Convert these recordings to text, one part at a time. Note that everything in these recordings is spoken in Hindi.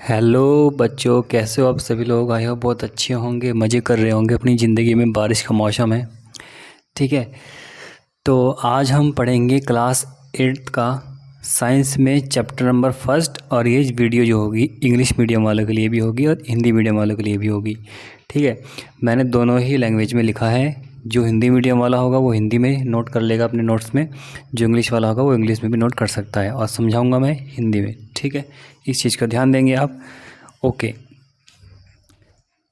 हेलो बच्चों, कैसे हो आप सभी लोग। आए हो बहुत अच्छे होंगे, मज़े कर रहे होंगे अपनी ज़िंदगी में। बारिश का मौसम है, ठीक है। तो आज हम पढ़ेंगे क्लास 8 का साइंस में चैप्टर नंबर फर्स्ट। और ये वीडियो जो होगी इंग्लिश मीडियम वालों के लिए भी होगी और हिंदी मीडियम वालों के लिए भी होगी, ठीक है। मैंने दोनों ही लैंग्वेज में लिखा है। जो हिंदी मीडियम वाला होगा वो हिंदी में नोट कर लेगा अपने नोट्स में, जो इंग्लिश वाला होगा वो इंग्लिश में भी नोट कर सकता है, और समझाऊंगा मैं हिंदी में, ठीक है। इस चीज़ का ध्यान देंगे आप। ओके,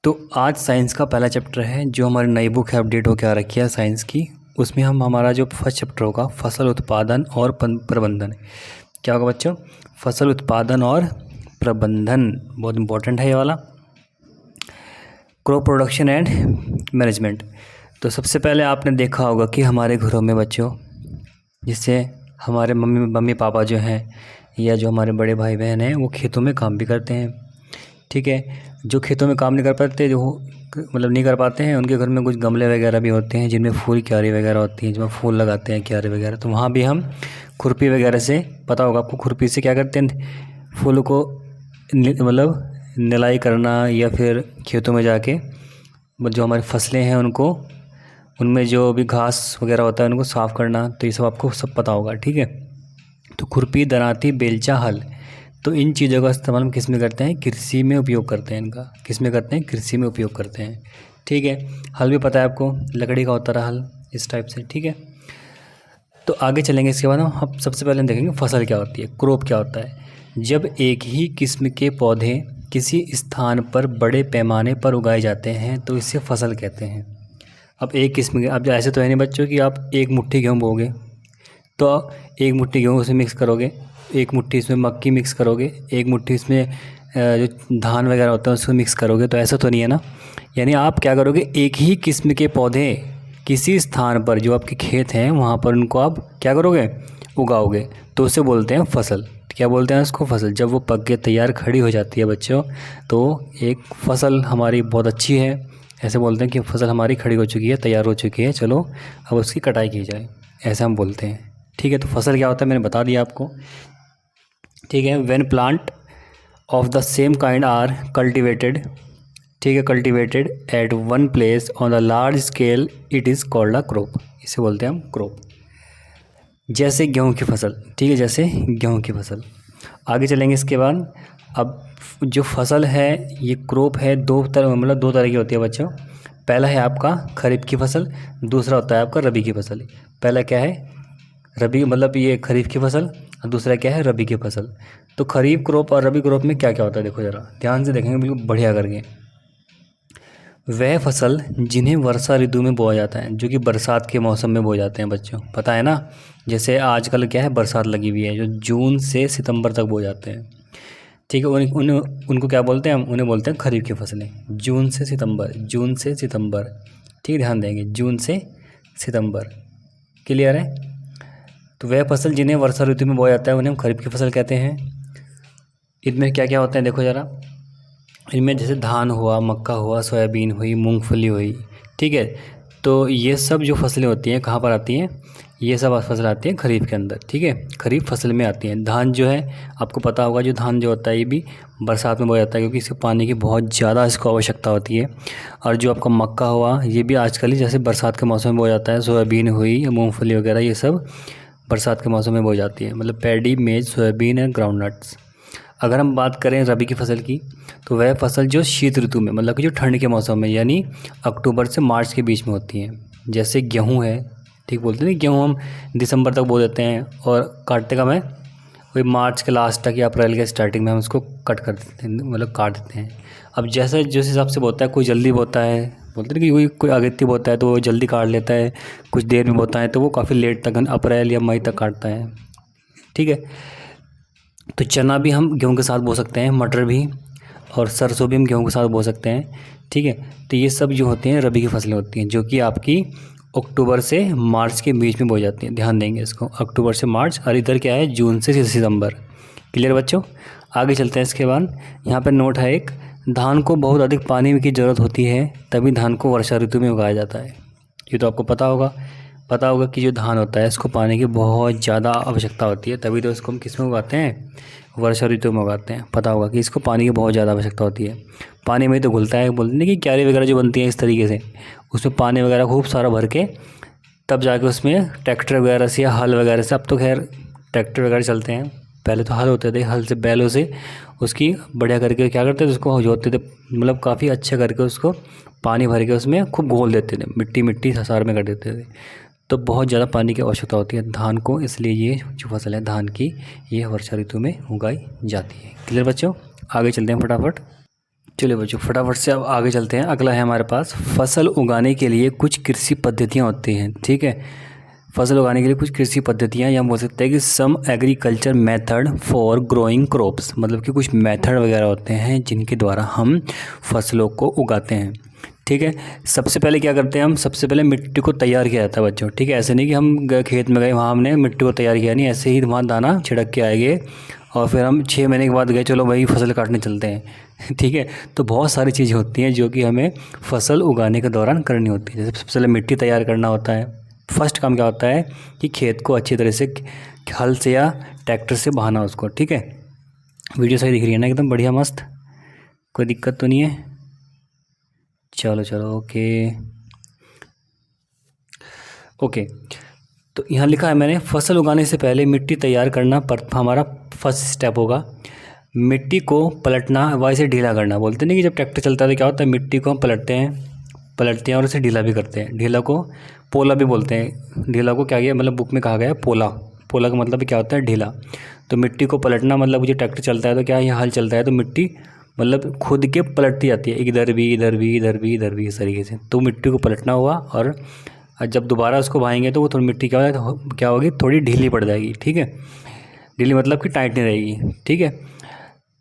तो आज साइंस का पहला चैप्टर है जो हमारी नई बुक है, अपडेट होकर आ रखी है साइंस की। उसमें हमारा जो फर्स्ट चैप्टर होगा फसल उत्पादन और प्रबंधन। क्या होगा बच्चों? फसल उत्पादन और प्रबंधन, बहुत इंपॉर्टेंट है ये वाला। Crop production and management. तो सबसे पहले आपने देखा होगा कि हमारे घरों में बच्चों, जिससे हमारे मम्मी पापा जो हैं या जो हमारे बड़े भाई बहन हैं वो खेतों में काम भी करते हैं, ठीक है। जो खेतों में काम नहीं कर पाते, जो मतलब नहीं कर पाते हैं, उनके घर में कुछ गमले वगैरह भी होते हैं जिनमें फूल क्यारी वगैरह होती हैं, जिसमें फूल लगाते हैं क्यारी वगैरह। तो वहाँ भी हम खुरपी वगैरह से, पता होगा आपको, खुरपी से क्या करते हैं, फूलों को मतलब निराई करना, या फिर खेतों में जाके जो हमारी फसलें हैं उनको, उनमें जो भी घास वगैरह होता है उनको साफ़ करना। तो ये सब आपको सब पता होगा, ठीक है। तो खुरपी, दरांती, बेलचा, हल, तो इन चीज़ों का इस्तेमाल हम किस में करते हैं? कृषि में उपयोग करते हैं। इनका किस में करते हैं? कृषि में उपयोग करते हैं, ठीक है। हल भी पता है आपको, लकड़ी का होता रहा हल, इस टाइप से, ठीक है। तो आगे चलेंगे। इसके बाद हम सबसे पहले देखेंगे फसल क्या होती है, क्रॉप क्या होता है। जब एक ही किस्म के पौधे किसी स्थान पर बड़े पैमाने पर उगाए जाते हैं तो इसे फसल कहते हैं। अब एक किस्म के, अब ऐसे तो है नहीं बच्चों कि आप एक मुट्ठी गेहूँ बोओगे तो एक मुट्ठी गेहूँ उसमें मिक्स करोगे, एक मुट्ठी इसमें मक्की मिक्स करोगे, एक मुट्ठी इसमें जो धान वगैरह होता है उसको मिक्स करोगे, तो ऐसा तो नहीं है ना। यानी आप क्या करोगे, एक ही किस्म के पौधे किसी स्थान पर, जो आपके खेत हैं वहाँ पर उनको आप क्या करोगे? उगाओगे, तो उसे बोलते हैं फसल। क्या बोलते हैं उसको? फसल। जब वो पक के तैयार खड़ी हो जाती है बच्चों, तो एक फसल हमारी बहुत अच्छी है, ऐसे बोलते हैं कि फसल हमारी खड़ी हो चुकी है, तैयार हो चुकी है, चलो अब उसकी कटाई की जाए, ऐसा हम बोलते हैं, ठीक है। तो फसल क्या होता है मैंने बता दिया आपको, ठीक है। When plant of the same kind are cultivated, ठीक है, cultivated at one place on the large scale, it is called a crop, इसे बोलते हैं हम क्रॉप। जैसे गेहूं की फसल, ठीक है, जैसे गेहूं की फसल। आगे चलेंगे इसके बाद। अब जो फसल है ये क्रॉप है, दो तरह, मतलब दो तरह की होती है बच्चों। पहला है आपका खरीफ की फसल, दूसरा होता है आपका रबी की फसल। पहला क्या है? रबी, मतलब ये खरीफ की फसल, और दूसरा क्या है? रबी की फसल। तो खरीफ क्रॉप और रबी क्रॉप में क्या क्या होता है, देखो ज़रा ध्यान से देखेंगे, बिल्कुल बढ़िया करके। वह फसल जिन्हें वर्षा ऋतु में बोया जाता है, जो कि बरसात के मौसम में बोए जाते हैं बच्चों, पता है ना। जैसे आजकल क्या है, बरसात लगी हुई है, जो जून से सितंबर तक बोए जाते हैं, ठीक है। उनको क्या बोलते हैं हम? उन्हें बोलते हैं खरीफ की फसलें। जून से सितंबर, जून से सितंबर, ठीक है, ध्यान देंगे, जून से सितंबर, क्लियर है। तो वह फसल जिन्हें वर्षा ऋतु में बोया जाता है उन्हें हम खरीफ की फसल कहते हैं। इनमें क्या क्या होता है देखो ज़रा। इनमें जैसे धान हुआ, मक्का हुआ, सोयाबीन हुई, मूंगफली हुई, ठीक है। तो ये सब जो फसलें होती हैं कहाँ पर आती हैं? ये सब फसल आती हैं खरीफ के अंदर, ठीक है, खरीफ फसल में आती हैं। धान जो है आपको पता होगा, जो धान जो होता है ये भी बरसात में बोया जाता है, क्योंकि इसको पानी की बहुत ज़्यादा इसको आवश्यकता होती है। और जो आपका मक्का हुआ ये भी आजकल ही जैसे बरसात के मौसम में बोया जाता है। सोयाबीन हुई, मूँगफली वगैरह, ये सब बरसात के मौसम में बोई जाती है, मतलब पैडी, मेज, सोयाबीन एंड ग्राउंडनट्स। अगर हम बात करें रबी की फसल की, तो वह फसल जो शीत ऋतु में, मतलब कि जो ठंड के मौसम में, यानी अक्टूबर से मार्च के बीच में होती हैं। जैसे गेहूं है, ठीक बोलते हैं ना, गेहूं हम दिसंबर तक बो देते हैं और काटते कब है? वही मार्च के लास्ट तक या अप्रैल के स्टार्टिंग में हम उसको कट कर देते हैं, मतलब काट देते हैं। अब जैसे जिस हिसाब से बोता है, कोई जल्दी बोता है, बोलते हैं कि कोई अगेती बोता है तो वो जल्दी काट लेता है, कुछ देर में बोता है तो वो काफ़ी लेट तक, अप्रैल या मई तक काटता है, ठीक है। तो चना भी हम गेहूं के साथ बो सकते हैं, मटर भी, और सरसों भी हम गेहूं के साथ बो सकते हैं, ठीक है। तो ये सब जो होती हैं रबी की फसलें होती हैं, जो कि आपकी अक्टूबर से मार्च के बीच में बोई जाती हैं। ध्यान देंगे इसको, अक्टूबर से मार्च, और इधर क्या है, जून से सितंबर। क्लियर बच्चों? आगे चलते हैं। इसके बाद यहाँ पर नोट है एक, धान को बहुत अधिक पानी की ज़रूरत होती है, तभी धान को वर्षा ऋतु में उगाया जाता है। ये तो आपको पता होगा कि जो धान होता है इसको पानी की बहुत ज़्यादा आवश्यकता होती है, तभी तो इसको हम किस में उगाते हैं? वर्षा ऋतु में उगाते हैं। पता होगा कि इसको पानी की बहुत ज़्यादा आवश्यकता होती है, पानी में ही तो घुलता है। बोलते हैं कि क्यारी वगैरह जो बनती है इस तरीके से, उसमें पानी वगैरह खूब सारा भर के तब जाके उसमें ट्रैक्टर वगैरह से या हल वगैरह से, अब तो खैर ट्रैक्टर वगैरह चलते हैं, पहले तो हल होते थे, हल से बैलों से उसकी बढ़िया करके क्या करते थे, उसको जोतते थे, मतलब काफ़ी अच्छा करके उसको पानी भर के उसमें खूब घोल देते थे, मिट्टी मिट्टी सार में कर देते थे। तो बहुत ज़्यादा पानी की आवश्यकता होती है धान को, इसलिए ये जो फसल है धान की, ये वर्षा ऋतु में उगाई जाती है। क्लियर बच्चों, आगे चलते हैं फटाफट। चलिए बच्चों फटाफट से अब आगे चलते हैं। अगला है हमारे पास, फसल उगाने के लिए कुछ कृषि पद्धतियाँ होती हैं। ठीक है, फसल उगाने के लिए कुछ कृषि पद्धतियाँ, या हम बोल सकते हैं कि some agriculture method for growing crops, मतलब कि कुछ मेथड वगैरह होते हैं जिनके द्वारा हम फसलों को उगाते हैं। ठीक है, सबसे पहले क्या करते हैं हम, सबसे पहले मिट्टी को तैयार किया जाता है बच्चों। ठीक है, ऐसे नहीं कि हम खेत में गए वहाँ हमने मिट्टी को तैयार किया, नहीं, ऐसे ही वहाँ दाना छिड़क के आएंगे और फिर हम 6 महीने के बाद गए चलो भाई फसल काटने चलते हैं। ठीक है, तो बहुत सारी चीज़ें होती हैं जो कि हमें फसल उगाने के दौरान करनी होती है। जैसे सबसे पहले मिट्टी तैयार करना होता है। फर्स्ट काम क्या होता है कि खेत को अच्छी तरह से हल से या ट्रैक्टर से बहाना उसको। ठीक है, वीडियो सही दिख रही है ना, एकदम बढ़िया मस्त, कोई दिक्कत तो नहीं है? चलो चलो ओके ओके। तो यहाँ लिखा है मैंने, फसल उगाने से पहले मिट्टी तैयार करना पर हमारा फर्स्ट स्टेप होगा। मिट्टी को पलटना व इसे ढीला करना। बोलते नहीं कि जब ट्रैक्टर चलता है तो क्या होता है, मिट्टी को हम पलटते हैं और इसे ढीला भी करते हैं। ढीला को पोला भी बोलते हैं। ढीला को क्या किया, मतलब बुक में कहा गया है पोला। पोला का मतलब क्या होता है, ढीला। तो मिट्टी को पलटना मतलब जो ट्रैक्टर चलता है तो क्या, ये हल चलता है तो मिट्टी मतलब खुद के पलटती जाती है, इधर भी इधर भी इधर भी इधर भी, इस तरीके से। तो मिट्टी को पलटना हुआ, और जब दोबारा उसको भाएंगे तो वो थोड़ी मिट्टी क्या होगी, थोड़ी ढीली पड़ जाएगी। ठीक है, ढीली मतलब कि टाइट नहीं रहेगी। ठीक है,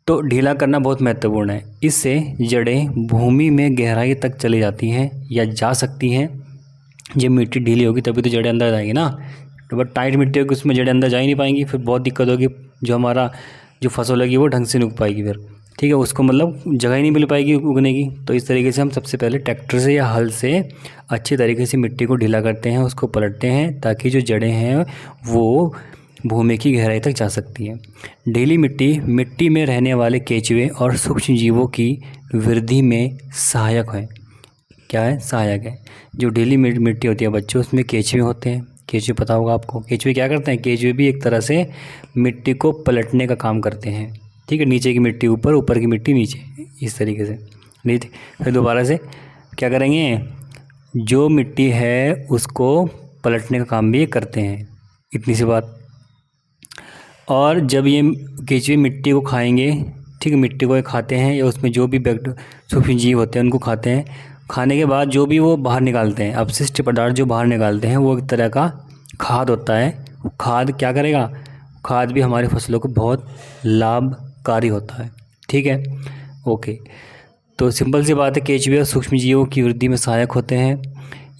तो ढीला करना बहुत महत्वपूर्ण है। इससे जड़ें भूमि में गहराई तक चली जाती हैं या जा सकती हैं। जब मिट्टी ढीली होगी तभी तो जड़ें अंदर जाएंगी ना, तो बट टाइट मिट्टी होगी उसमें जड़ें अंदर जा ही नहीं पाएंगी, फिर बहुत दिक्कत होगी। जो हमारा जो फसल होगी वो ढंग से नहीं उग पाएगी फिर। ठीक है, उसको मतलब जगह ही नहीं मिल पाएगी उगने की। तो इस तरीके से हम सबसे पहले ट्रैक्टर से या हल से अच्छे तरीके से मिट्टी को ढीला करते हैं, उसको पलटते हैं ताकि जो जड़ें हैं वो भूमि की गहराई तक जा सकती है। ढीली मिट्टी में रहने वाले केंचुए और सूक्ष्म जीवों की वृद्धि में सहायक है। क्या है, सहायक है। जो ढीली मिट्टी होती है बच्चों, उसमें केंचुए होते हैं। केंचुए पता होगा आपको, केंचुए क्या करते हैं, केंचुए भी एक तरह से मिट्टी को पलटने का काम करते हैं। ठीक है, नीचे की मिट्टी ऊपर, ऊपर की मिट्टी नीचे, इस तरीके से। नहीं फिर दोबारा से क्या करेंगे, जो मिट्टी है उसको पलटने का काम भी ये करते हैं, इतनी सी बात। और जब ये केंचुए मिट्टी को खाएंगे, ठीक है, मिट्टी को ये खाते हैं या उसमें जो भी सूक्ष्म जीव होते हैं उनको खाते हैं। खाने के बाद जो भी वो बाहर निकालते हैं, अपशिष्ट पदार्थ जो बाहर निकालते हैं, वो एक तरह का खाद होता है। वो खाद क्या करेगा, खाद भी हमारी फसलों को बहुत लाभकारी होता है। ठीक है, ओके। तो सिंपल सी बात है, केंचुए और सूक्ष्म जीवों की वृद्धि में सहायक होते हैं।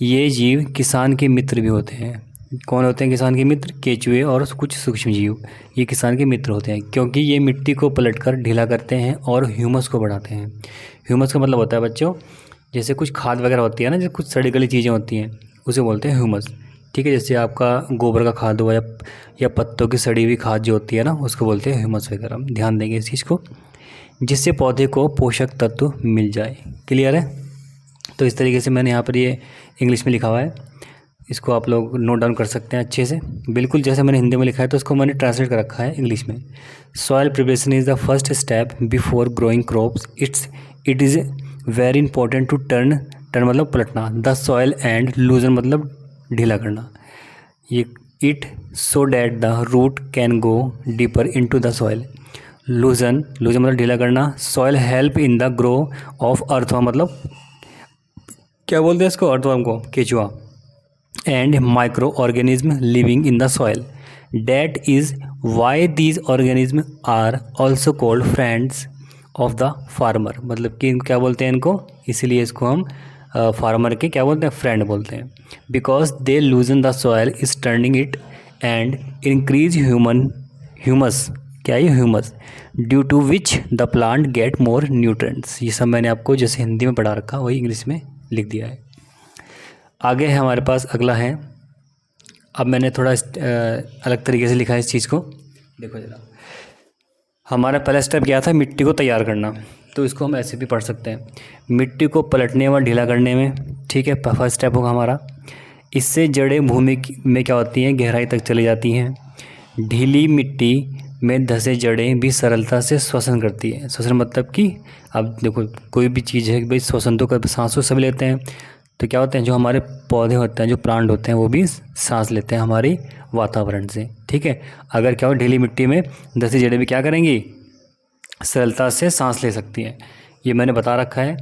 ये जीव किसान के मित्र भी होते हैं। कौन होते हैं किसान के मित्र, केंचुए और कुछ सूक्ष्म जीव, ये किसान के मित्र होते हैं, क्योंकि ये मिट्टी को पलटकर ढीला करते हैं और ह्यूमस को बढ़ाते हैं। ह्यूमस का मतलब होता है बच्चों, जैसे कुछ खाद वगैरह होती है ना, जैसे कुछ सड़ी गली चीज़ें होती हैं, उसे बोलते हैं ह्यूमस। ठीक है, जैसे आपका गोबर का खाद हुआ या पत्तों की सड़ी हुई खाद जो होती है ना, उसको बोलते हैं ह्यूमस वगैरह। ध्यान देंगे इस चीज़ को, जिससे पौधे को पोषक तत्व मिल जाए। क्लियर है? तो इस तरीके से मैंने यहाँ पर ये इंग्लिश में लिखा हुआ है, इसको आप लोग नोट डाउन कर सकते हैं अच्छे से। बिल्कुल जैसे मैंने हिंदी में लिखा है तो उसको मैंने ट्रांसलेट कर रखा है इंग्लिश में। Soil preparation is the first step before growing crops. It is very important to turn मतलब पलटना द सॉइल एंड लूजन मतलब ढीला करना ये it, so that the root can go deeper into the soil. Loosen मतलब ढीला करना। Soil help in the grow of earthworm, मतलब क्या बोलते हैं इसको, अर्थवर्म को, केचुआ, and micro organism living in the soil. That is why these organism are also called friends of the farmer, मतलब कि क्या बोलते हैं इनको, इसीलिए इसको हम फार्मर के क्या बोलते हैं, फ्रेंड बोलते हैं। Because they loosen the soil is turning it and increase humus, क्या ये humus, due to which the plant get more nutrients. ये सब मैंने आपको जैसे हिंदी में पढ़ा रखा वही इंग्लिश में लिख दिया है। आगे है हमारे पास, अगला है, अब मैंने थोड़ा अलग तरीके से लिखा है इस चीज़ को, देखो जरा। हमारा पहला स्टेप क्या था, मिट्टी को तैयार करना। तो इसको हम ऐसे भी पढ़ सकते हैं, मिट्टी को पलटने व ढीला करने में, ठीक है, फर्स्ट स्टेप होगा हमारा। इससे जड़ें भूमि में क्या होती हैं, गहराई तक चली जाती हैं। ढीली मिट्टी में धंसे जड़ें भी सरलता से श्वसन करती है। श्वसन मतलब कि अब देखो कोई भी चीज़ है कि भाई श्वसन तो कर सांस सभी लेते हैं, तो क्या होते हैं जो हमारे पौधे होते हैं, जो प्लांट होते हैं, वो भी सांस लेते हैं हमारी वातावरण से, ठीक है। अगर क्या हो, ढीली मिट्टी में धंसी जड़ें भी क्या करेंगी, सरलता से सांस ले सकती हैं। ये मैंने बता रखा है।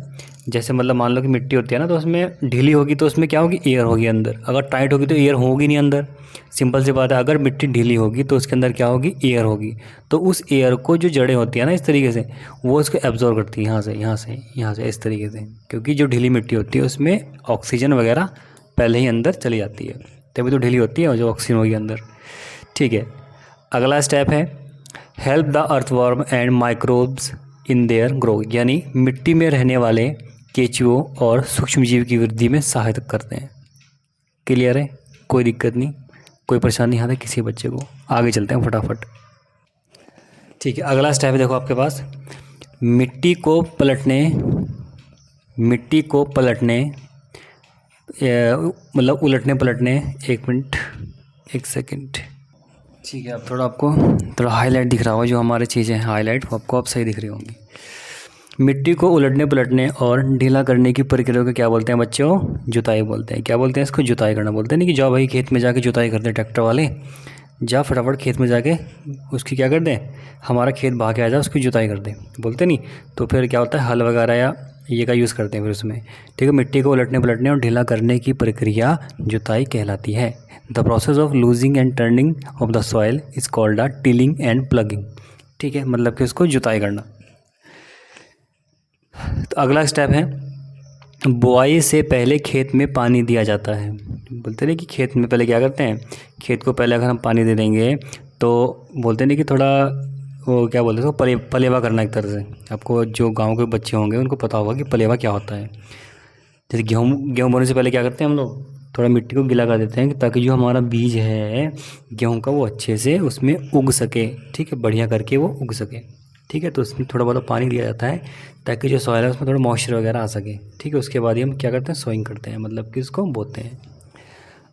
जैसे मतलब मान लो कि मिट्टी होती है ना, तो उसमें ढीली होगी तो उसमें क्या होगी, एयर होगी अंदर। अगर टाइट होगी तो एयर होगी नहीं अंदर, सिंपल सी बात है। अगर मिट्टी ढीली होगी तो उसके अंदर क्या होगी, एयर होगी। तो उस एयर को जो जड़ें होती है ना, इस तरीके से वो इसको एब्जॉर्व करती है, यहाँ से यहाँ से यहाँ से, इस तरीके से। क्योंकि जो ढीली मिट्टी होती है उसमें ऑक्सीजन वगैरह पहले ही अंदर चली जाती है, तभी तो ढीली होती है, और जो ऑक्सीजन होगी अंदर, ठीक है। अगला स्टेप है help the earthworm and microbes in their grow, यानी मिट्टी में रहने वाले केंचुओं और सूक्ष्मजीव की वृद्धि में सहायता करते हैं। क्लियर है, कोई दिक्कत नहीं, कोई परेशानी आता है किसी बच्चे को। आगे चलते हैं फटाफट, ठीक है। अगला स्टेप है, देखो आपके पास मिट्टी को पलटने मतलब उलटने पलटने, एक मिनट, एक सेकंड, ठीक है। अब आपको थोड़ा हाईलाइट दिख रहा होगा, जो हमारी चीज़ें हैं हाईलाइट वो आपको अब सही दिख रही होंगी। मिट्टी को उलटने पलटने और ढीला करने की प्रक्रिया को क्या बोलते हैं बच्चों, जुताई बोलते हैं। क्या बोलते हैं इसको, जुताई करना बोलते हैं। नहीं कि जाओ भाई खेत में जाके जुताई कर दें ट्रैक्टर वाले, जा फटाफट खेत में जाके उसकी क्या कर दें, हमारा खेत बहा के आ जाए, उसकी जुताई कर दें, बोलते नहीं। तो फिर क्या होता है, हल वगैरह या ये का यूज़ करते हैं फिर उसमें, ठीक है। मिट्टी को उलटने पलटने और ढीला करने की प्रक्रिया जुताई कहलाती है। The process of losing and turning of the soil is called the tilling and plugging, ठीक है, मतलब कि उसको जुताई करना। तो अगला स्टेप है बुआई से पहले खेत में पानी दिया जाता है। बोलते नहीं कि खेत में पहले क्या करते हैं, खेत को पहले अगर हम पानी दे देंगे तो बोलते नहीं कि थोड़ा वो क्या बोलते हैं उसको, पलेवा करना एक तरह से। आपको जो गांव के बच्चे होंगे उनको पता होगा कि पलेवा क्या होता है। जैसे गेहूँ बोने से पहले क्या करते हैं हम लोग, थोड़ा मिट्टी को गीला कर देते हैं ताकि जो हमारा बीज है गेहूँ का वो अच्छे से उसमें उग सके, ठीक है, बढ़िया करके वो उग सके, ठीक है। तो उसमें थोड़ा बहुत पानी दिया जाता है ताकि जो सॉइल है उसमें थोड़ा मॉइस्चर वगैरह आ सके, ठीक है। उसके बाद ही हम क्या करते हैं, सोइंग करते हैं, मतलब कि उसको बोते हैं।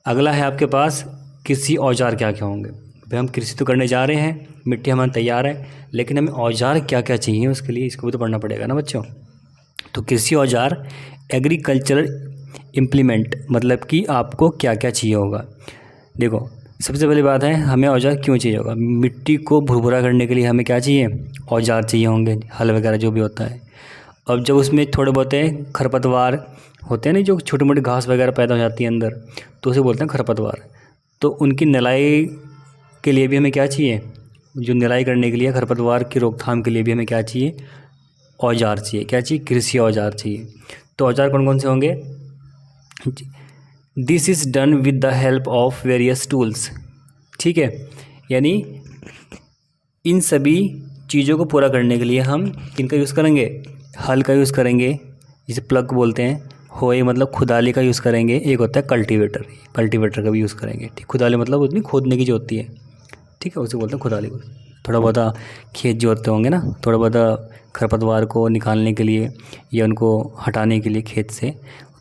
अगला है आपके पास कृषि औजार क्या क्या होंगे। भाई हम कृषि तो करने जा रहे हैं, मिट्टी हमारी तैयार है, लेकिन हमें औजार क्या क्या चाहिए उसके लिए, इसको भी तो पढ़ना पड़ेगा ना बच्चों। तो कृषि औजार एग्रीकल्चरल इम्प्लीमेंट, मतलब कि आपको क्या क्या चाहिए होगा। देखो सबसे पहली बात है, हमें औजार क्यों चाहिए होगा, मिट्टी को भुरभुरा करने के लिए हमें क्या चाहिए, औजार चाहिए होंगे, हल वगैरह जो भी होता है। अब जब उसमें थोड़े बहुत खरपतवार होते हैं ना, जो छोटी मोटी घास वगैरह पैदा हो जाती है अंदर, तो उसे बोलते हैं खरपतवार। तो उनकी निराई के लिए भी हमें क्या चाहिए, जो निराई करने के लिए, खरपतवार की रोकथाम के लिए भी हमें क्या चाहिए, औजार चाहिए। क्या चाहिए, कृषि औजार चाहिए। तो औजार कौन कौन से होंगे, this is done with the help of various tools, ठीक है। यानी इन सभी चीज़ों को पूरा करने के लिए हम किनका यूज़ करेंगे, हल का यूज़ करेंगे, जिसे प्लग बोलते हैं। होए मतलब खुदाली का यूज़ करेंगे। एक होता है कल्टीवेटर, कल्टीवेटर का भी यूज़ करेंगे, ठीक। खुदाली मतलब उतनी खोदने की जो होती है, ठीक है, उसे बोलते हैं खुदाली को। थोड़ा बहुत खेत जोतते होंगे ना, थोड़ा बहुत खरपतवार को निकालने के लिए या उनको हटाने के लिए खेत से,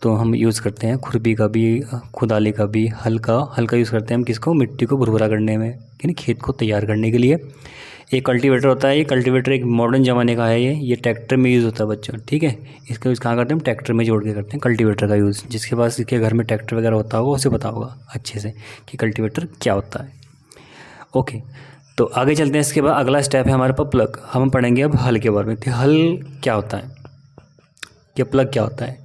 तो हम यूज़ करते हैं खुरपी का भी, खुदाली का भी, हल का यूज़ करते हैं हम किसको, मिट्टी को भुरभुरा करने में, यानी खेत को तैयार करने के लिए। एक कल्टीवेटर होता है, ये कल्टीवेटर एक मॉडर्न ज़माने का है, ये ट्रैक्टर में यूज़ होता है बच्चों, ठीक है। इसका यूज़ कहाँ करते हैं हम, ट्रैक्टर में जोड़ के करते हैं कल्टीवेटर का यूज़। जिसके पास इसके घर में ट्रैक्टर वगैरह होता होगा उसे पता होगा अच्छे से कि कल्टीवेटर क्या होता है। ओके, तो आगे चलते हैं। इसके बाद अगला स्टेप है हमारे पास प्लग। हम पढ़ेंगे अब हल के बारे में कि हल क्या होता है, कि प्लग क्या होता है।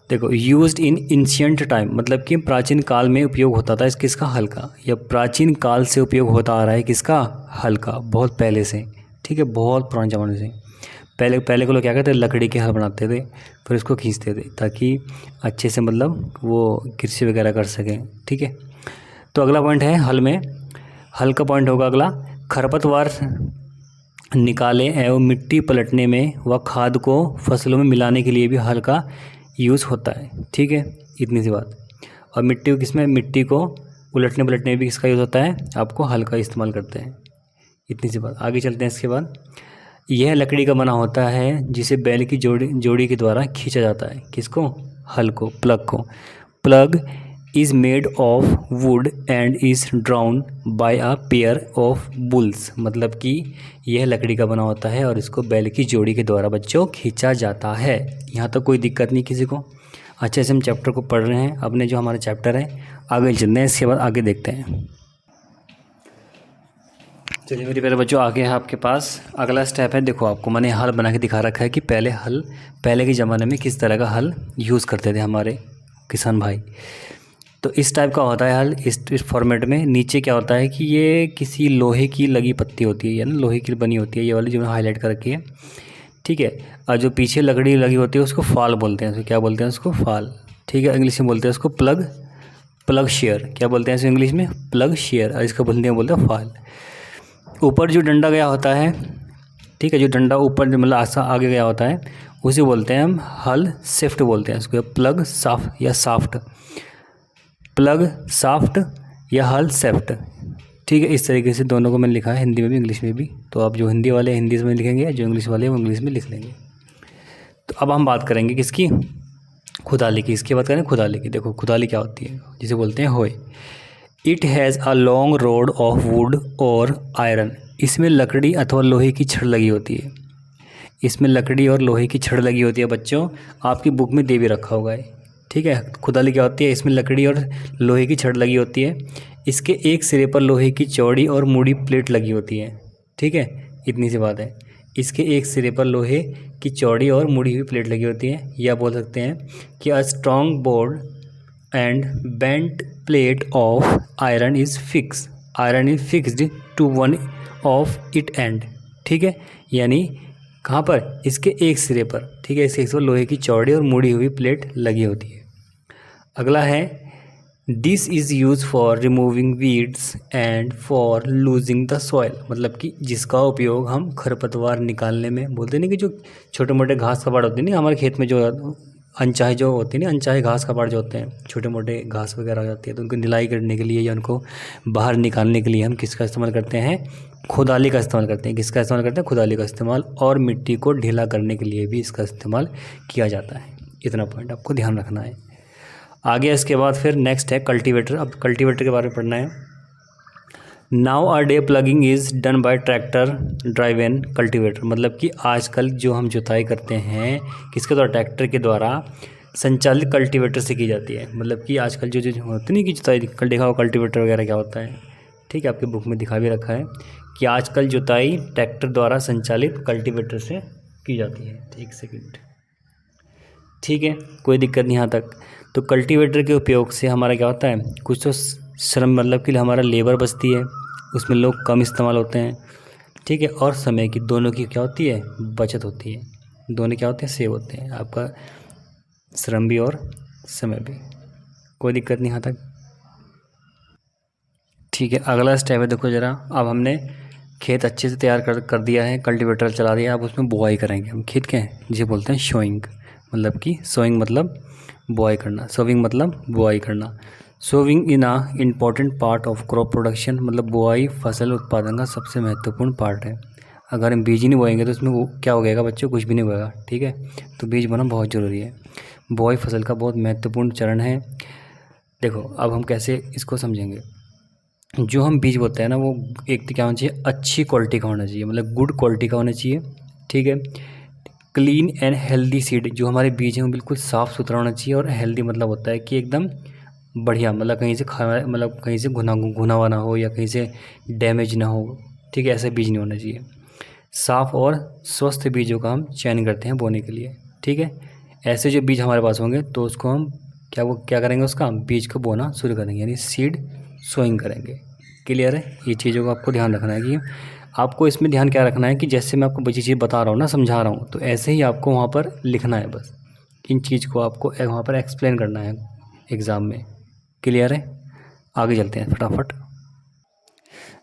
देखो यूज्ड इन एंशिएंट टाइम, मतलब कि प्राचीन काल में उपयोग होता था किसका, हल का, या प्राचीन काल से उपयोग होता आ रहा है किसका, हल का, बहुत पहले से, ठीक है, बहुत पुराने ज़माने से। पहले को लोग क्या करते थे, लकड़ी के हल बनाते थे, फिर उसको खींचते थे ताकि अच्छे से मतलब वो कृषि वगैरह कर सकें, ठीक है। तो अगला पॉइंट है हल में, हल का पॉइंट होगा अगला, खरपतवार निकाले एवं मिट्टी पलटने में व खाद को फसलों में मिलाने के लिए भी हल का यूज़ होता है, ठीक है, इतनी सी बात। और मिट्टी को किसमें, मिट्टी को उलटने पलटने में भी किसका यूज़ होता है, आपको हल का इस्तेमाल करते हैं। इतनी सी बात। आगे चलते हैं। इसके बाद यह लकड़ी का बना होता है जिसे बैल की जोड़ी के द्वारा खींचा जाता है। किसको? हल को, प्लग को। Plough is made of wood and is drawn by a pair of bulls. मतलब कि यह लकड़ी का बना होता है और इसको बैल की जोड़ी के द्वारा बच्चों खींचा जाता है। यहाँ तक कोई दिक्कत नहीं किसी को। अच्छे से हम चैप्टर को पढ़ रहे हैं। अपने जो हमारा चैप्टर है आगे चलते हैं। इसके बाद आगे देखते हैं। चलिए मेरे प्यारे बच्चों, आगे है आपके पास अगला स्टेप है। देखो आपको मैंने हल बना के दिखा रखा है कि पहले के ज़माने में किस तरह का हल यूज़ करते थे हमारे किसान भाई। तो इस टाइप का होता है हल। इस फॉर्मेट में नीचे क्या होता है कि ये किसी लोहे की लगी पत्ती होती है, या ना लोहे की बनी होती है, ये वाली जो मैंने हाईलाइट कर रखी है, ठीक है। और जो पीछे लकड़ी लगी होती है उसको फाल बोलते हैं। उसको क्या बोलते हैं? उसको फाल, ठीक है। इंग्लिश में बोलते हैं उसको प्लग शेयर। क्या बोलते हैं इसको इंग्लिश में? Plug share. और इसका बोलते हैं फाल। ऊपर जो डंडा गया होता है, ठीक है, जो डंडा ऊपर मतलब आसा आगे गया होता है उसे बोलते हैं हम हल शिफ्ट बोलते हैं उसको, प्लग साफ्ट या साफ्ट, प्लग साफ्ट या हल सेफ्ट, ठीक है। इस तरीके से दोनों को मैंने लिखा है, हिंदी में भी इंग्लिश में भी। तो आप जो हिंदी वाले हिंदी में लिखेंगे, जो इंग्लिश वाले वो इंग्लिश में लिख लेंगे। तो अब हम बात करेंगे किसकी? खुदाली की। इसकी बात करें खुदाली की। देखो खुदाली क्या होती है, जिसे बोलते हैं होय। It has a long road of would और आयरन। इसमें लकड़ी अथवा लोहे की छड़ लगी होती है। इसमें लकड़ी और लोहे की छड़ लगी होती है बच्चों। आपकी बुक में दे भी रखा होगा है, ठीक है। खुदाली क्या होती है? इसमें लकड़ी और लोहे की छड़ लगी होती है। इसके एक सिरे पर लोहे की चौड़ी और मुड़ी प्लेट लगी होती है, ठीक है। इतनी सी बात है। इसके एक सिरे पर लोहे की चौड़ी और मुड़ी हुई प्लेट लगी होती है। या बोल सकते हैं कि a strong board and bent plate of iron is fixed to one of it end, ठीक है। यानी कहाँ पर? इसके एक सिरे पर, ठीक है। इसके एक सिरे पर लोहे की चौड़ी और मुड़ी हुई प्लेट लगी होती है। अगला है this is use for removing weeds and for losing the soil. मतलब कि जिसका उपयोग हम खरपतवार निकालने में, बोलते नहीं कि जो छोटे मोटे घास कबाड़ होते हैं नहीं हमारे खेत में, जो अनचाहे जो होते हैं ना, अनचाहे घास कबाड़ जो होते हैं, छोटे मोटे घास वगैरह हो जाती है, तो उनको निलाई करने के लिए या उनको बाहर निकालने के लिए हम किसका इस्तेमाल करते हैं? खुदाली का इस्तेमाल करते हैं। किसका इस्तेमाल करते हैं? खुदाली का इस्तेमाल। और मिट्टी को ढीला करने के लिए भी इसका इस्तेमाल किया जाता है। इतना पॉइंट आपको ध्यान रखना है। आगे इसके बाद फिर नेक्स्ट है कल्टीवेटर। अब कल्टीवेटर के बारे में पढ़ना है। Now a day plugging is done by tractor drive in cultivator. मतलब कि आजकल जो हम जुताई करते हैं किसके द्वारा? ट्रैक्टर के द्वारा संचालित कल्टीवेटर से की जाती है। मतलब कि आजकल जो होती नहीं कि जुताई कल देखा हो कल्टीवेटर वगैरह क्या होता है, ठीक है। आपके बुक में दिखा भी रखा है कि आजकल जुताई ट्रैक्टर द्वारा संचालित कल्टीवेटर से की जाती है। एक सेकेंड, ठीक है, कोई दिक्कत नहीं यहाँ तक। तो कल्टीवेटर के उपयोग से हमारा क्या होता है? कुछ तो श्रम, मतलब कि हमारा लेबर बचती है, उसमें लोग कम इस्तेमाल होते हैं, ठीक है। और समय की, दोनों की क्या होती है? बचत होती है। दोनों क्या होते हैं? सेव होते हैं, आपका श्रम भी और समय भी। कोई दिक्कत नहीं यहाँ तक, ठीक है। अगला स्टेप है, देखो ज़रा। अब हमने खेत अच्छे से तैयार कर दिया है, कल्टीवेटर चला दिया। अब उसमें बुआई करेंगे हम खेत के, जिसे बोलते हैं सोइंग। मतलब कि सोइंग मतलब बुआई करना, सोविंग मतलब बुआई करना। Sowing in a important part of crop production. मतलब बुआई फसल उत्पादन का सबसे महत्वपूर्ण पार्ट है। अगर हम बीज ही नहीं बोएंगे तो उसमें वो क्या हो गएगा बच्चों? कुछ भी नहीं होगा, ठीक है। तो बीज बोना बहुत ज़रूरी है। बुआई फसल का बहुत महत्वपूर्ण चरण है। देखो अब हम कैसे इसको समझेंगे। जो हम बीज बोते हैं ना, वो एक तो क्या होना चाहिए? अच्छी क्वालिटी का होना चाहिए, मतलब गुड क्वालिटी का होना चाहिए, ठीक है। Clean and healthy seed. जो हमारे बीज हैं वो बिल्कुल साफ़ सुथरा होना चाहिए। और हेल्दी मतलब होता है कि एकदम बढ़िया, मतलब कहीं से मतलब कहीं से घुना हुआ ना हो या कहीं से डैमेज ना हो, ठीक है। ऐसा बीज नहीं होना चाहिए। साफ़ और स्वस्थ बीजों का हम चयन करते हैं बोने के लिए, ठीक है। ऐसे जो बीज हमारे पास होंगे तो उसको हम क्या करेंगे? उसका बीज को बोना शुरू करेंगे, यानी सीड सोइंग करेंगे। क्लियर है? ये चीज़ों का आपको ध्यान रखना है कि आपको इसमें ध्यान क्या रखना है कि जैसे मैं आपको बची चीज़ बता रहा हूँ ना, समझा रहा हूँ, तो ऐसे ही आपको वहाँ पर लिखना है। बस इन चीज़ को आपको वहाँ पर एक्सप्लेन करना है एग्ज़ाम में। क्लियर है? आगे चलते हैं फटाफट।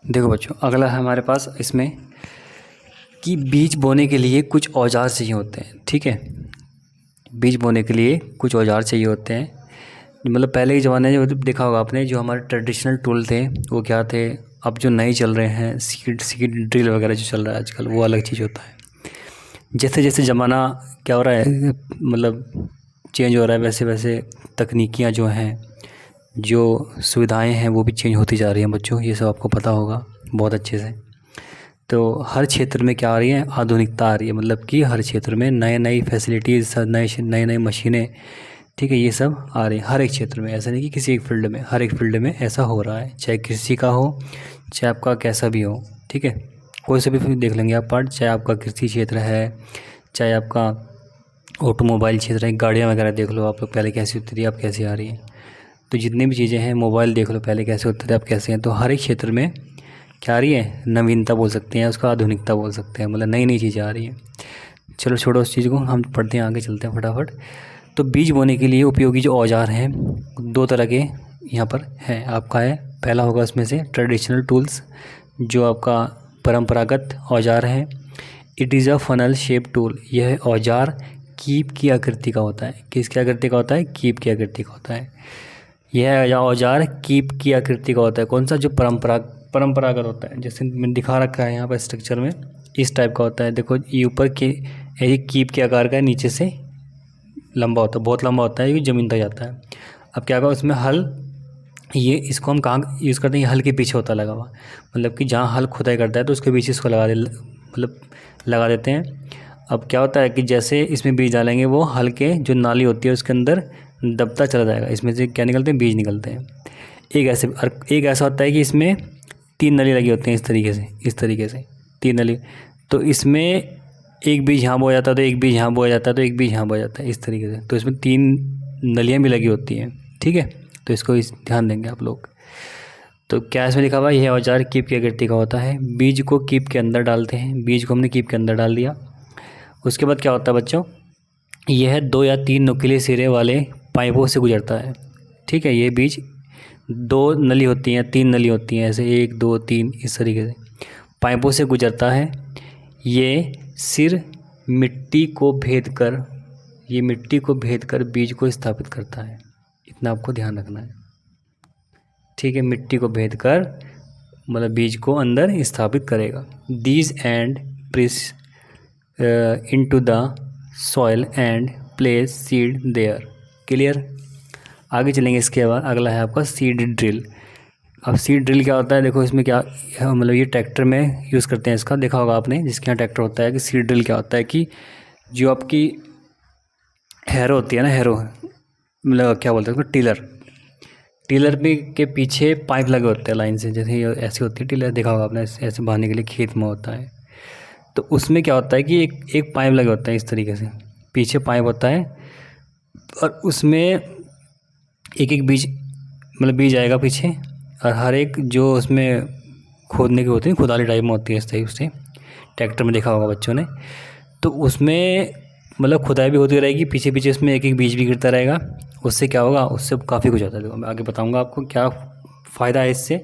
देखो बच्चों, अगला है हमारे पास इसमें कि बीज बोने के लिए कुछ औजार चाहिए होते हैं, ठीक है। बीज बोने के लिए कुछ औजार चाहिए होते हैं। मतलब पहले के ज़माने में देखा होगा आपने, जो हमारे ट्रेडिशनल टूल थे वो क्या थे? अब जो नए चल रहे हैं सीड ड्रिल वगैरह जो चल रहा है आजकल, वो अलग चीज़ होता है। जैसे जैसे ज़माना क्या हो रहा है, मतलब चेंज हो रहा है, वैसे वैसे तकनीकियाँ जो हैं, जो सुविधाएं हैं, वो भी चेंज होती जा रही हैं बच्चों। ये सब आपको पता होगा बहुत अच्छे से। तो हर क्षेत्र में क्या आ रही है, आधुनिकता आ रही है, मतलब कि हर क्षेत्र में नए नई फैसिलिटीज़, नए नई मशीनें, ठीक है, ये सब आ रही है हर एक क्षेत्र में। ऐसा नहीं कि किसी एक फील्ड में, हर एक फील्ड में ऐसा हो रहा है, चाहे कृषि का हो, चाहे आपका कैसा भी हो, ठीक है। कोई से भी देख लेंगे आप पार्ट, चाहे आपका कृषि क्षेत्र है, चाहे आपका ऑटोमोबाइल क्षेत्र है, गाड़ियाँ वगैरह देख लो आप लोग पहले कैसी होती थी, अब कैसी आ रही हैं। तो जितनी भी चीज़ें हैं, मोबाइल देख लो पहले कैसे होते थे, अब कैसे हैं। तो हर एक क्षेत्र में क्या आ रही है, नवीनता बोल सकते हैं, उसका आधुनिकता बोल सकते हैं, मतलब नई नई चीज़ें आ रही हैं। चलो छोड़ो उस चीज़ को, हम पढ़ते हैं, आगे चलते हैं फटाफट। तो बीज बोने के लिए उपयोगी जो औजार हैं, 2 तरह के यहाँ पर हैं आपका है। पहला होगा उसमें से ट्रेडिशनल टूल्स, जो आपका परंपरागत औजार है। It is a funnel shape tool, यह औजार कीप की आकृति का होता है। किसकी आकृति का होता है, कीप की आकृति का होता है। यह औजार कीप की आकृति का होता है। कौन सा, जो परंपरागत होता है, जैसे मैंने दिखा रखा है यहाँ पर स्ट्रक्चर में, इस टाइप का होता है। देखो ये ऊपर के ये कीप के आकार का है, नीचे से लंबा होता है, बहुत लंबा होता है, ये ज़मीन तक जाता है। अब क्या होगा उसमें हल, ये इसको हम कहाँ यूज़ करते हैं, ये हल के पीछे होता है लगा हुआ, मतलब कि जहाँ हल खुदाई करता है तो उसके पीछे इसको मतलब लगा देते हैं। अब क्या होता है कि जैसे इसमें बीज डालेंगे, वो हल के जो नाली होती है उसके अंदर दबता चला जाएगा, इसमें से क्या निकलते हैं, बीज निकलते हैं। एक ऐसा होता है कि इसमें 3 नली लगी होती हैं, इस तरीके से 3 नली। तो इसमें एक बीज यहाँ बोया जाता है, तो एक बीज यहाँ बोया जाता है, तो एक बीज यहाँ बोया जाता है, इस तरीके से। तो इसमें 3 नलियाँ भी लगी होती हैं, ठीक है। तो इसको ध्यान देंगे आप लोग। तो क्या इसमें लिखा हुआ है, यह औजार कीप की आकृति का होता है। बीज को कीप के अंदर डालते हैं, बीज को हमने कीप के अंदर डाल दिया। उसके बाद क्या होता है बच्चों, यह 2 या 3 नुकीले सिरे वाले पाइपों से गुजरता है, ठीक है। ये बीज 2 नली होती हैं, 3 नली होती हैं, ऐसे 1 2 3 इस तरीके से पाइपों से गुजरता है। ये सिर मिट्टी को भेद कर बीज को स्थापित करता है। इतना आपको ध्यान रखना है, ठीक है। मिट्टी को भेद कर मतलब बीज को अंदर स्थापित करेगा। These and press into the soil and place seed there. Clear. आगे चलेंगे, इसके बाद अगला है आपका सीड ड्रिल। अब सीड ड्रिल क्या होता है, देखो इसमें क्या, मतलब ये ट्रैक्टर में यूज़ करते हैं इसका, देखा होगा आपने, जिसके यहाँ ट्रैक्टर होता है। कि सीड ड्रिल क्या होता है कि जो आपकी हैरो होती है ना, हैरो मतलब क्या बोलते हैं उसको, टीलर पे के पीछे पाइप लगे होते हैं लाइन से, जैसे ये ऐसी होती है टीलर, देखा होगा आपने, ऐसे बहाने के लिए खेत में होता है। तो उसमें क्या होता है कि एक पाइप लगे होता है इस तरीके से, पीछे पाइप होता है, और उसमें एक बीज, मतलब बीज आएगा पीछे, और हर एक जो उसमें खोदने की होती है, खुदाली टाइप में होती है इस टाइप से, ट्रैक्टर में देखा होगा बच्चों ने। तो उसमें मतलब खुदाई भी होती रहेगी, पीछे पीछे उसमें एक बीज भी गिरता रहेगा। उससे क्या होगा, उससे काफ़ी कुछ होता है। देखो मैं आगे बताऊंगा आपको क्या फ़ायदा है इससे।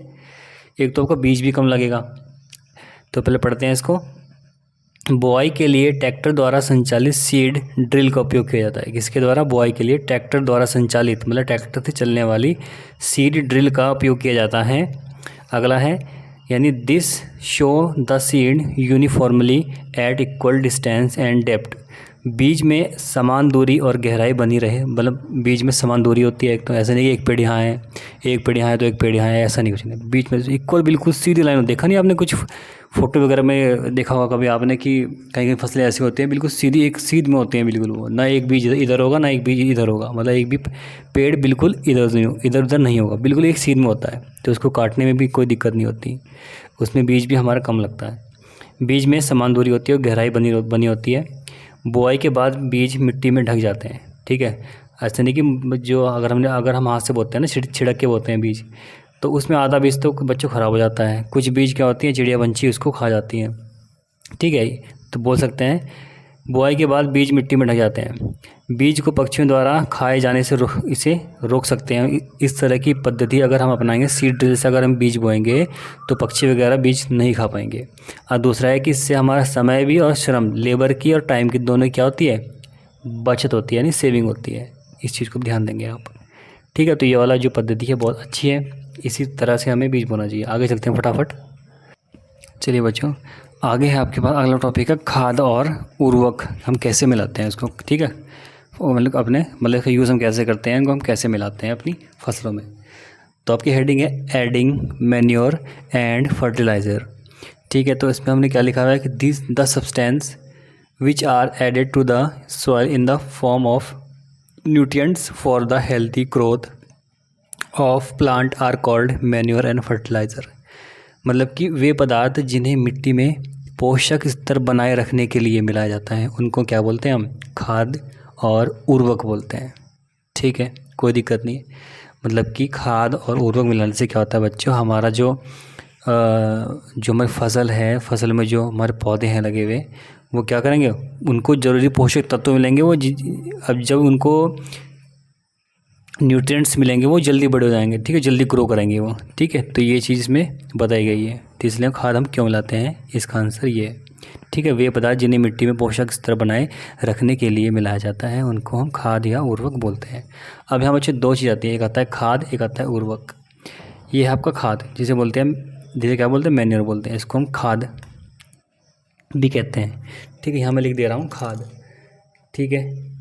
एक तो आपका बीज भी कम लगेगा। तो पहले पढ़ते हैं इसको। बुआई के लिए ट्रैक्टर द्वारा संचालित सीड ड्रिल का उपयोग किया जाता है। किसके द्वारा, बुआई के लिए ट्रैक्टर द्वारा संचालित, मतलब ट्रैक्टर से चलने वाली सीड ड्रिल का उपयोग किया जाता है। अगला है, यानी this show the seed uniformly eight equal distance and depth. बीज में समान दूरी और गहराई बनी रहे, मतलब बीज में समान दूरी होती है। एक तो ऐसा नहीं कि एक पेड़ यहाँ है, एक पेड़ यहाँ है तो एक पेड़ यहाँ है, ऐसा नहीं, कुछ नहीं। बीच में इक्वल बिल्कुल सीधी लाइन हो। देखा नहीं आपने, कुछ फोटो वगैरह में देखा होगा कभी आपने कि कहीं कहीं फसलें ऐसी होती हैं बिल्कुल सीधी, एक सीध में होती हैं बिल्कुल, वो ना एक बीज इधर होगा ना एक बीज इधर होगा, मतलब एक भी पेड़ बिल्कुल इधर उधर नहीं होगा, बिल्कुल एक सीध में होता है। तो उसको काटने में भी कोई दिक्कत नहीं होती, उसमें बीज भी हमारा कम लगता है। बीज में समान दूरी होती है और गहराई बनी होती है। बुआई के बाद बीज मिट्टी में ढक जाते हैं, ठीक है। ऐसा नहीं कि जो अगर हम हाथ से बोते हैं ना, छिड़क के बोते हैं बीज, तो उसमें आधा बीज तो बच्चों ख़राब हो जाता है। कुछ बीज क्या होती हैं, चिड़िया पंछी उसको खा जाती हैं, ठीक है। तो बोल सकते हैं बुआई के बाद बीज मिट्टी में ढक जाते हैं। बीज को पक्षियों द्वारा खाए जाने से इसे रोक सकते हैं। इस तरह की पद्धति अगर हम अपनाएंगे, सीड ड्रिल से अगर हम बीज बोएंगे तो पक्षी वगैरह बीज नहीं खा पाएंगे। और दूसरा है कि इससे हमारा समय भी और श्रम, लेबर की और टाइम की, दोनों क्या होती है, बचत होती है, यानी सेविंग होती है। इस चीज़ को ध्यान देंगे आप, ठीक है। तो ये वाला जो पद्धति है बहुत अच्छी है, इसी तरह से हमें बीज बोना चाहिए। आगे चलते हैं फटाफट। चलिए बच्चों, आगे है आपके पास अगला टॉपिक है खाद और उर्वरक हम कैसे मिलाते हैं इसको, ठीक है। वो मतलब अपने मतलब इसका यूज़ हम कैसे करते हैं, इनको हम कैसे मिलाते हैं अपनी फसलों में। तो आपकी हेडिंग है एडिंग मैन्योर एंड फर्टिलाइज़र, ठीक है। तो इसमें हमने क्या लिखा हुआ है कि this the substance which are added to the soil in the form of nutrients for the healthy growth of plant are called manure and fertiliser. मतलब कि वे पदार्थ जिन्हें मिट्टी में पोषक स्तर बनाए रखने के लिए मिलाया जाता है उनको क्या बोलते हैं हम, खाद और उर्वरक बोलते हैं, ठीक है। कोई दिक्कत नहीं है। मतलब कि खाद और उर्वरक मिलाने से क्या होता है बच्चों, हमारा जो हमारी फसल है, फसल में जो हमारे पौधे हैं लगे हुए, वो क्या करेंगे, उनको ज़रूरी पोषक तत्व मिलेंगे। वो अब जब उनको न्यूट्रिएंट्स मिलेंगे वो जल्दी बड़े हो जाएंगे, ठीक है, जल्दी ग्रो करेंगे वो, ठीक है। तो ये चीज़ इसमें बताई गई है। तो इसलिए खाद हम क्यों मिलाते हैं, इसका आंसर ये है, ठीक है। वे पदार्थ जिन्हें मिट्टी में पोषक स्तर बनाए रखने के लिए मिलाया जाता है उनको हम खाद या उर्वरक बोलते हैं। अब यहाँ बच्चे दो चीज़ आती है, एक आता है खाद, एक आता है उर्वरक। ये है आपका खाद, जिसे बोलते हैं, जिसे क्या बोलते हैं, मैन्योर बोलते हैं। इसको हम खाद भी कहते हैं, ठीक है। यहाँ मैं लिख दे रहा हूँ खाद, ठीक है,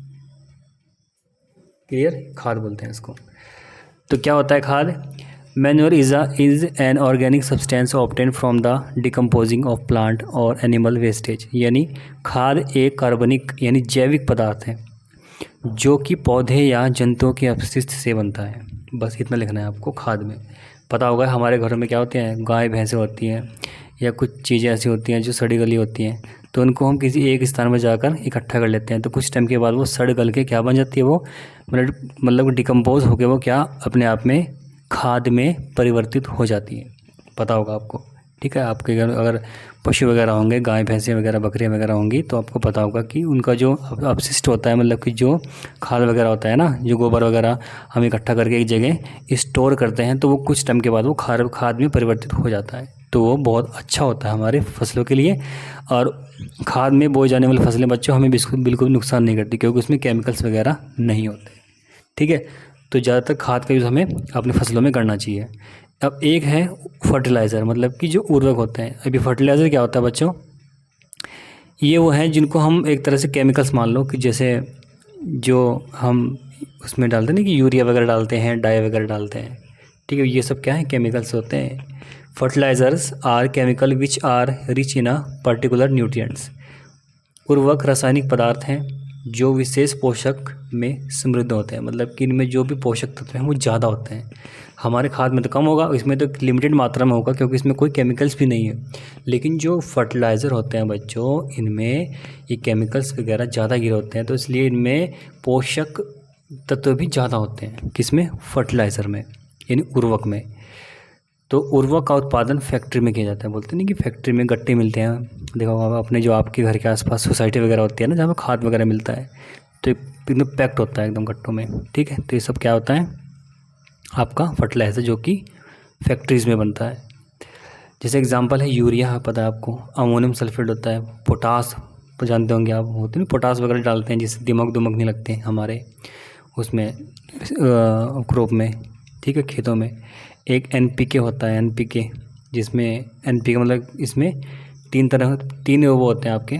क्लियर, खाद बोलते हैं इसको। तो क्या होता है खाद, manure is an organic substance obtain from the decomposing of plant और एनिमल वेस्टेज। यानी खाद एक कार्बनिक यानी जैविक पदार्थ है जो कि पौधे या जंतुओं के अपशिष्ट से बनता है। बस इतना लिखना है आपको। खाद में पता होगा हमारे घरों में क्या होते हैं, गाय भैंसें होती हैं या कुछ चीज़ें ऐसी होती हैं जो सड़ी गली होती हैं, तो उनको हम किसी एक स्थान में जाकर इकट्ठा कर लेते हैं। तो कुछ टाइम के बाद वो सड़ गल के क्या बन जाती है, वो मतलब डिकम्पोज होकर वो क्या अपने आप में खाद में परिवर्तित हो जाती है। पता होगा आपको, ठीक है। आपके घर अगर पशु वगैरह होंगे, गाय भैंसें वगैरह बकरियां वगैरह होंगी, तो आपको पता होगा कि उनका जो अपशिष्ट होता है, मतलब कि जो खाद वगैरह होता है ना, जो गोबर वगैरह हम इकट्ठा करके एक जगह स्टोर करते हैं, तो वो कुछ टाइम के बाद वो खाद में परिवर्तित हो जाता है। तो वो बहुत अच्छा होता है हमारे फसलों के लिए। और खाद में बोई जाने वाली फसलें बच्चों हमें बिल्कुल नुकसान नहीं करती, क्योंकि उसमें केमिकल्स वगैरह नहीं होते, ठीक है। तो ज़्यादातर खाद का यूज़ हमें अपनी फसलों में करना चाहिए। अब एक है फर्टिलाइज़र, मतलब कि जो उर्वरक होते हैं। अभी फर्टिलाइज़र क्या होता है बच्चों, ये वो हैं जिनको हम एक तरह से केमिकल्स मान लो, कि जैसे जो हम उसमें डालते हैं ना, कि यूरिया वगैरह डालते हैं, डाई वगैरह डालते हैं, ठीक है। ये सब क्या है, केमिकल्स होते हैं। Fertilisers are chemical which are rich in a particular nutrients. उर्वरक रासायनिक पदार्थ हैं जो विशेष पोषक में समृद्ध होते हैं। मतलब कि इनमें जो भी पोषक तत्व हैं वो ज़्यादा होते हैं। हमारे खाद में तो कम होगा, इसमें तो लिमिटेड मात्रा में होगा, क्योंकि इसमें कोई केमिकल्स भी नहीं है। लेकिन जो फर्टिलाइज़र होते हैं बच्चों, इनमें ये केमिकल्स वगैरह ज़्यादा गिरे होते हैं, तो इसलिए इनमें पोषक तत्व भी ज़्यादा होते हैं। किसमें, फर्टिलाइज़र में, यानी उर्वरक में। तो उर्वरक का उत्पादन फैक्ट्री में किया जाता है। बोलते नहीं कि फैक्ट्री में गट्टे मिलते हैं, देखो होगा अपने जो आपके घर के आसपास सोसाइटी वगैरह होती है ना, जहाँ पर खाद वगैरह मिलता है, तो एकदम पैक्ड होता है एकदम गट्टों में, ठीक है। तो ये सब क्या होता है, आपका फर्टिलाइज़र जो कि फैक्ट्रीज़ में बनता है। जैसे एग्जांपल है यूरिया, पता है आपको, अमोनियम सल्फेट होता है, पोटास तो जानते होंगे आप, होते हैं पोटास वगैरह डालते हैं जिससे दिमक नहीं लगते हैं हमारे उसमें क्रॉप में, ठीक है, खेतों में। एक एनपीके होता है, एनपीके, जिसमें एनपीके मतलब इसमें तीन वो होते हैं आपके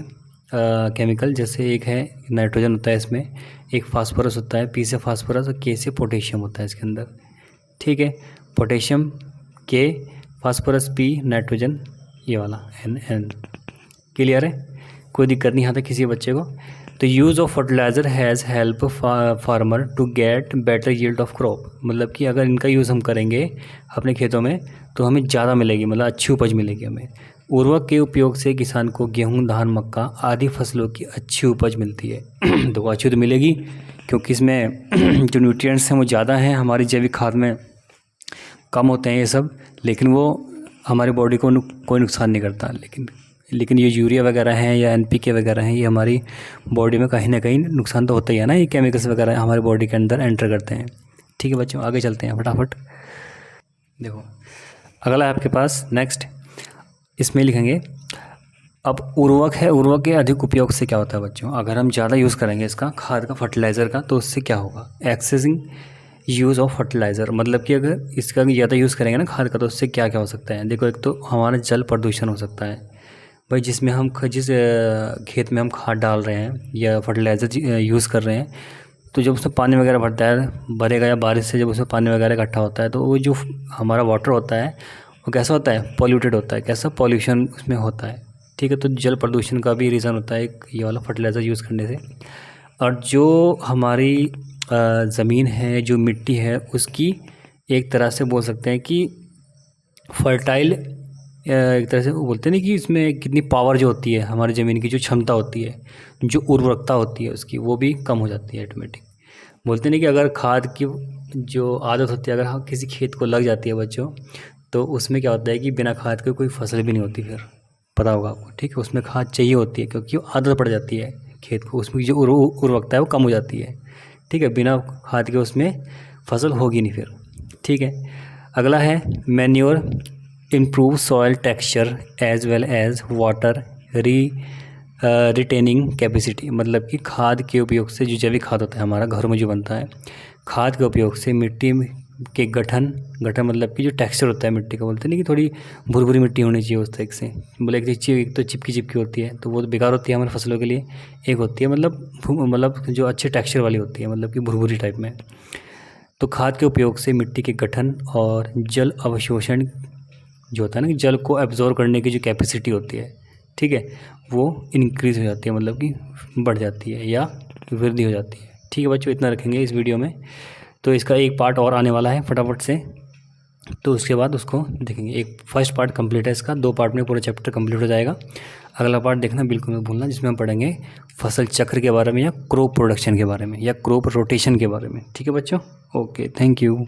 केमिकल। जैसे एक है नाइट्रोजन होता है इसमें, एक फास्फोरस होता है, पी से फास्फोरस और के से पोटेशियम होता है इसके अंदर, ठीक है। पोटेशियम के, फास्फोरस पी, नाइट्रोजन ये वाला एन। क्लियर है, कोई दिक्कत नहीं यहाँ तक किसी बच्चे को। तो use of fertiliser has help farmer to get better yield of crop. मतलब कि अगर इनका यूज़ हम करेंगे अपने खेतों में तो हमें ज़्यादा मिलेगी, मतलब अच्छी उपज मिलेगी हमें। उर्वरक के उपयोग से किसान को गेहूं, धान, मक्का आदि फसलों की अच्छी उपज मिलती है। तो अच्छी तो मिलेगी क्योंकि इसमें जो न्यूट्रिएंट्स हैं वो ज़्यादा हैं, हमारी जैविक खाद में कम होते हैं ये सब, लेकिन वो हमारी बॉडी को कोई नुकसान नहीं करता। लेकिन ये यूरिया वगैरह हैं या एनपीके वगैरह हैं, ये हमारी बॉडी में कहीं ना कहीं नुकसान तो होता ही है ना, ये केमिकल्स वगैरह हमारी बॉडी के अंदर एंटर करते हैं, ठीक है बच्चों। आगे चलते हैं फटाफट। देखो अगला है आपके पास नेक्स्ट, इसमें लिखेंगे अब उर्वरक है। उर्वरक के अधिक उपयोग से क्या होता है बच्चों, अगर हम ज़्यादा यूज़ करेंगे इसका खाद का, फर्टिलाइज़र का, तो उससे क्या होगा, यूज़ ऑफ फर्टिलाइज़र, मतलब कि अगर इसका ज़्यादा यूज़ करेंगे ना खाद का, तो उससे क्या क्या हो सकता है। देखो, एक तो हमारा जल प्रदूषण हो सकता है भाई, जिसमें हम जिस खेत में हम खाद डाल रहे हैं या फर्टिलाइज़र यूज़ कर रहे हैं, तो जब उसमें पानी वगैरह भरेगा या बारिश से जब उसमें पानी वगैरह इकट्ठा होता है, तो वो जो हमारा वाटर होता है वो कैसा होता है, पॉल्यूटेड होता है, कैसा पॉल्यूशन उसमें होता है। ठीक है, तो जल प्रदूषण का भी रीज़न होता है एक ये वाला फर्टिलाइज़र यूज़ करने से। और जो हमारी ज़मीन है, जो मिट्टी है, उसकी एक तरह से बोल सकते हैं कि फर्टाइल, एक तरह से वो बोलते हैं ना कि इसमें कितनी पावर जो होती है, हमारी ज़मीन की जो क्षमता होती है, जो उर्वरकता होती है उसकी, वो भी कम हो जाती है ऑटोमेटिक। बोलते नहीं कि अगर खाद की जो आदत होती है, अगर हम किसी खेत को लग जाती है बच्चों, तो उसमें क्या होता है कि बिना खाद के कोई फसल भी नहीं होती फिर, पता होगा आपको। ठीक है, उसमें खाद चाहिए होती है, क्योंकि वो आदत पड़ जाती है खेत को, उसमें जो उर्वरकता है वो कम हो जाती है। ठीक है, बिना खाद के उसमें फसल होगी नहीं फिर। ठीक है, अगला है manure improve soil texture as well as water retaining capacity, मतलब कि खाद के उपयोग से, जो जैविक खाद होता है हमारा घर में जो बनता है, खाद के उपयोग से मिट्टी के गठन मतलब कि जो टेक्सचर होता है मिट्टी का, बोलते हैं ना कि थोड़ी भुरभुरी मिट्टी होनी चाहिए उस तरह से। बोले एक तो चिपकी होती है, तो वो तो बेकार होती है हमारी फसलों के लिए। एक होती है मतलब जो अच्छे टेक्सचर वाली होती है, मतलब कि भुरभुरी टाइप में। तो खाद के उपयोग से मिट्टी के गठन और जल अवशोषण जो होता है ना, कि जल को एब्जॉर्ब करने की जो कैपेसिटी होती है, ठीक है, वो इंक्रीज़ हो जाती है, मतलब कि बढ़ जाती है या वृद्धि हो जाती है। ठीक है बच्चों, इतना रखेंगे इस वीडियो में। तो इसका एक पार्ट और आने वाला है फटाफट से, तो उसके बाद उसको देखेंगे। एक फर्स्ट पार्ट कंप्लीट है इसका, 2 पार्ट में पूरा चैप्टर कंप्लीट हो जाएगा। अगला पार्ट देखना बिल्कुल मत भूलना, जिसमें हम पढ़ेंगे फसल चक्र के बारे में, या क्रॉप प्रोडक्शन के बारे में, या क्रॉप रोटेशन के बारे में। ठीक है बच्चों, ओके, थैंक यू।